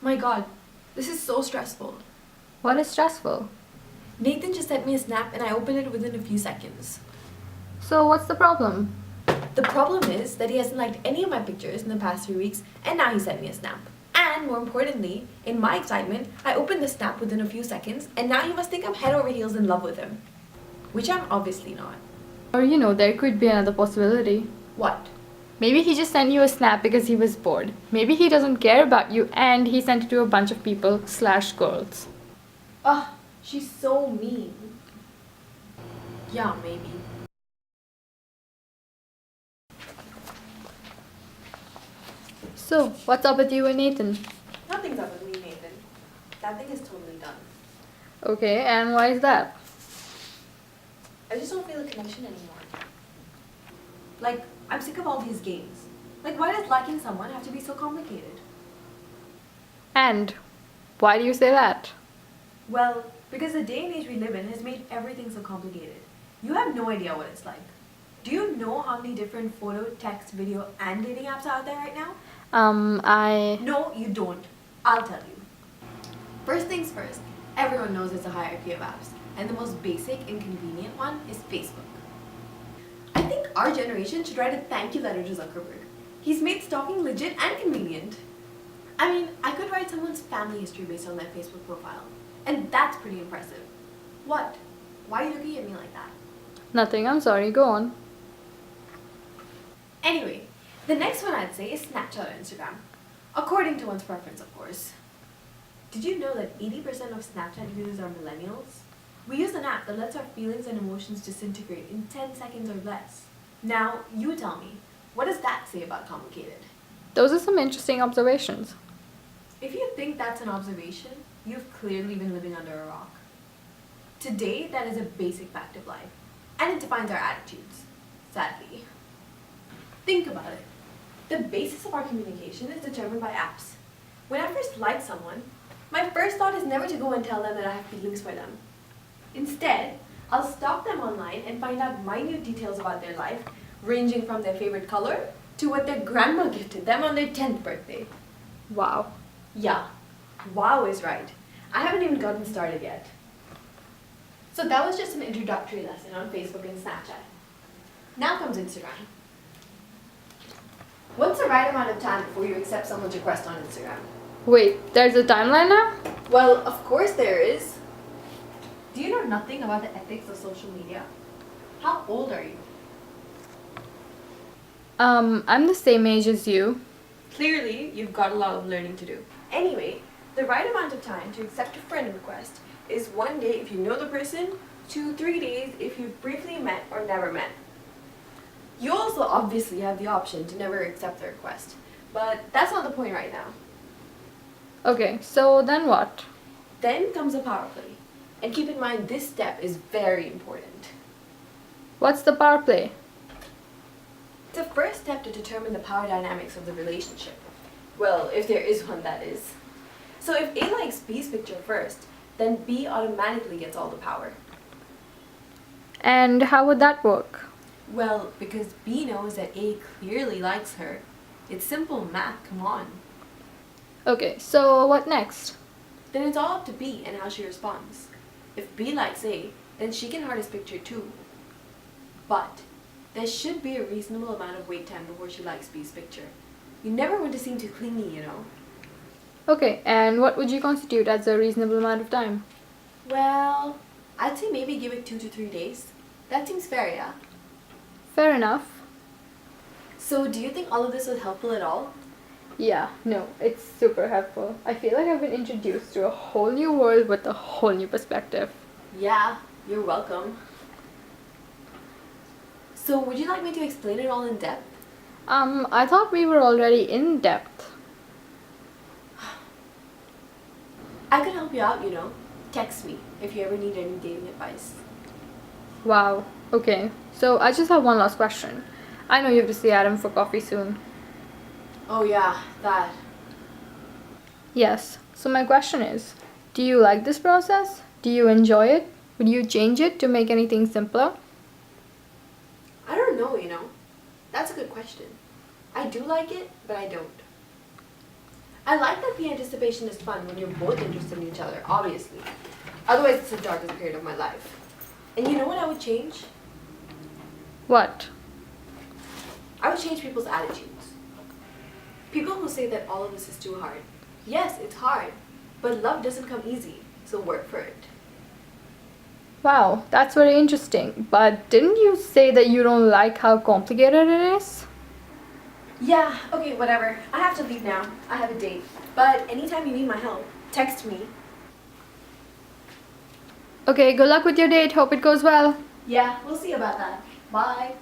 My god, this is so stressful. What is stressful? Nathan just sent me a snap and I opened it within a few seconds. So what's the problem? The problem is that he hasn't liked any of my pictures in the past 3 weeks and now he sent me a snap. And more importantly, in my excitement, I opened the snap within a few seconds and now he must think I'm head over heels in love with him. Which I'm obviously not. Or there could be another possibility. What? Maybe he just sent you a snap because he was bored. Maybe he doesn't care about you and he sent it to a bunch of people/girls. Ugh, she's so mean. Yeah, maybe. So, what's up with you and Nathan? Nothing's up with me, Nathan. That thing is totally done. Okay, and why is that? I just don't feel a connection anymore. Like, I'm sick of all these games. Like, why does liking someone have to be so complicated? And why do you say that? Well, because the day and age we live in has made everything so complicated. You have no idea what it's like. Do you know how many different photo, text, video, and dating apps are out there right now? No, you don't. I'll tell you. First things first, everyone knows it's a hierarchy of apps, and the most basic and convenient one is Facebook. I think our generation should write a thank you letter to Zuckerberg. He's made stalking legit and convenient. I mean, I could write someone's family history based on their Facebook profile, and that's pretty impressive. What? Why are you looking at me like that? Nothing, I'm sorry, go on. Anyway, the next one I'd say is Snapchat or Instagram. According to one's preference, of course. Did you know that 80% of Snapchat users are millennials? We use an app that lets our feelings and emotions disintegrate in 10 seconds or less. Now, you tell me, what does that say about complicated? Those are some interesting observations. If you think that's an observation, you've clearly been living under a rock. Today, that is a basic fact of life, and it defines our attitudes, sadly. Think about it. The basis of our communication is determined by apps. When I first like someone, my first thought is never to go and tell them that I have feelings for them. Instead, I'll stalk them online and find out minute details about their life, ranging from their favorite color to what their grandma gifted them on their 10th birthday. Wow. Yeah, wow is right. I haven't even gotten started yet. So that was just an introductory lesson on Facebook and Snapchat. Now comes Instagram. What's the right amount of time before you accept someone's request on Instagram? Wait, there's a timeline now? Well, of course there is. Do you know nothing about the ethics of social media? How old are you? I'm the same age as you. Clearly, you've got a lot of learning to do. Anyway, the right amount of time to accept a friend request is 1 day if you know the person, to 3 days if you've briefly met or never met. You also obviously have the option to never accept the request, but that's not the point right now. Okay, so then what? Then comes a power play. And keep in mind, this step is very important. What's the power play? It's the first step to determine the power dynamics of the relationship. Well, if there is one, that is. So if A likes B's picture first, then B automatically gets all the power. And how would that work? Well, because B knows that A clearly likes her. It's simple math, come on. Okay, so what next? Then it's all up to B and how she responds. If B likes A, then she can heart his picture too. But there should be a reasonable amount of wait time before she likes B's picture. You never want to seem too clingy, you know. Okay, and what would you constitute as a reasonable amount of time? Well, I'd say maybe give it 2 to 3 days. That seems fair, yeah? Fair enough. So do you think all of this was helpful at all? Yeah, no, it's super helpful. I feel like I've been introduced to a whole new world with a whole new perspective. Yeah, you're welcome. So would you like me to explain it all in depth? I thought we were already in depth. I could help you out, you know. Text me if you ever need any dating advice. Wow, okay. So I just have one last question. I know you have to see Adam for coffee soon. Oh yeah, that. Yes, so my question is, do you like this process? Do you enjoy it? Would you change it to make anything simpler? I don't know, you know. That's a good question. I do like it, but I don't. I like that the anticipation is fun when you're both interested in each other, obviously. Otherwise, it's the darkest period of my life. And you know what I would change? What? I would change people's attitudes. People who say that all of this is too hard. Yes, it's hard, but love doesn't come easy, so work for it. Wow, that's very interesting. But didn't you say that you don't like how complicated it is? Yeah, okay, whatever. I have to leave now. I have a date. But anytime you need my help, text me. Okay, good luck with your date. Hope it goes well. Yeah, we'll see about that. Bye.